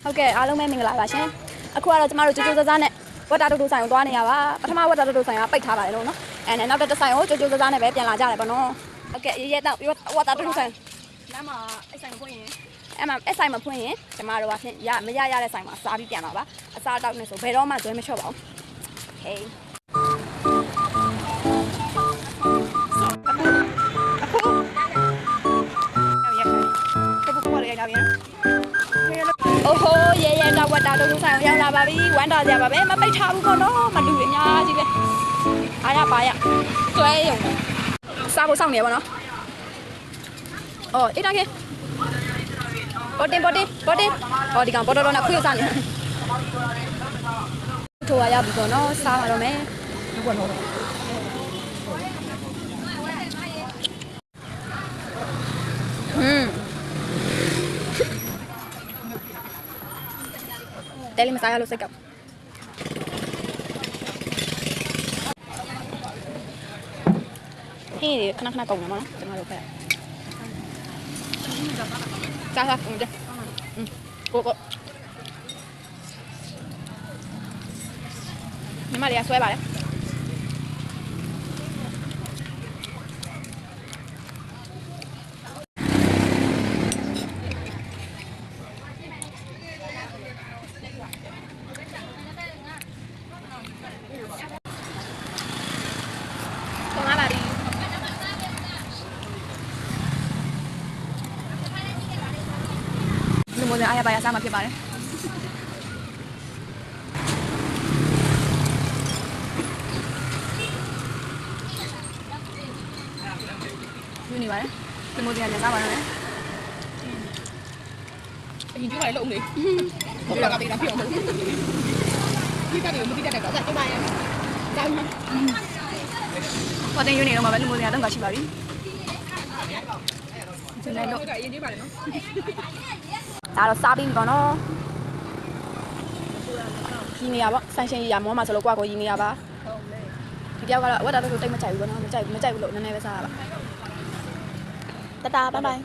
ဟုတ်ကဲ့အားလုံးပဲမင်္ဂလာပါရှင်အခုကတော့ကျမတို့ကြိုကြိုစားစားနဲ့ဝက်တာတိုတိုဆိုင်ကိုသွားနေရပါပထမဝက်တာတိုတိုဆိုင်ကပိတ်ထားပါတယ်လို့နော်အဲနဲ့နောက်တစ်ဆိုင်ကိုကြိုကြိုစားစားနဲ့ပဲပြန်လာကြတယ်ပေါ့နော်ဟုတ်ကဲ့ရဲတော့ဝက်တာတိုတိုဆိုင်လမ်းမှာအဲ့ဆိုင်ဖွင့်ရင်အဲ့ဆိုင်မှာဖွင့်ရင်ကျမတို့ကဖြင့်မရတဲ့ဆိုင်မှာစားပြီးပြန်လာပါအစားတောက်နေဆိုဘယ်တော့မှဇွဲမလျှော့ပါဘူးဟေးအိုဟိုးရဲတော့ဝတ်တာတို့ဆိုင်ရောက်လာပါပြီဝမ်းတာကြပါပဲမပိတ်ထားဘူးပေါ့နော်မလူတွေအများကြီးပဲအားရပါရကျွဲရုံစားဖို့စောင့်နေပါနော်အော်အေးတာကေပေါ်တင်အော်ဒီကောင်ပေါ်တော်နဲ့ခွေးစားနေထိုးရပြီပေါ့နော်စားပါတော့မယ်ဒီကွန်းတော့တဲလေးမစားရလို့စိတ်ကောက်ဟေးခဏကုန်နေမှာနော်ကျမတို့ဖက်စားကုန်ကြကိုညီမလေးဆွဲပါလေလူမျိုးတွေအားရပါရစားမှာဖြစ်ပါတယ်ယူနေပါတယ်လူမျိုးတွေကစားပါတော့အရင်ကလည်းလုံးလေဘယ်ကတည်းကပြောင်းလို့ဒီကနေ့မတိတက်တော့ဆက်ကြပါရဲ့ကောင်းပါတင်ယူနေတော့မှာပဲလူမျိုးတွေကတော့ရှိပါပြီကျန်တော့အရင်ကြီးပါလေနော်ဒါတော့စားပြီးပေါ့နော်ရင်းနေရပါဆန်ရှင်ရမောမှာဆိုလို့ကိုရင်းနေရပါဒီတယောက်ကတော့ဝတ်တာတော့တိတ်မကြိုက်ဘူးပေါ့နော်မကြိုက်ဘူးလို့နည်းနည်းပဲစားရပါတတာဘိုင်ဘိုင်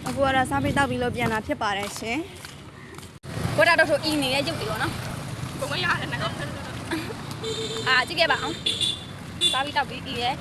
အခုကတော့စားပြီးတောက်ပြီးလို့ပြန်လာဖြစ်ပါတယ်ရှင်ဝတ်တာတော့အင်းနေရဲ့ရုပ်တွေပေါ့နော်ကိုမရတယ်နော်ကြည့်ခဲ့ပါအောင်စားပြီးတောက်ပြီးရဲ့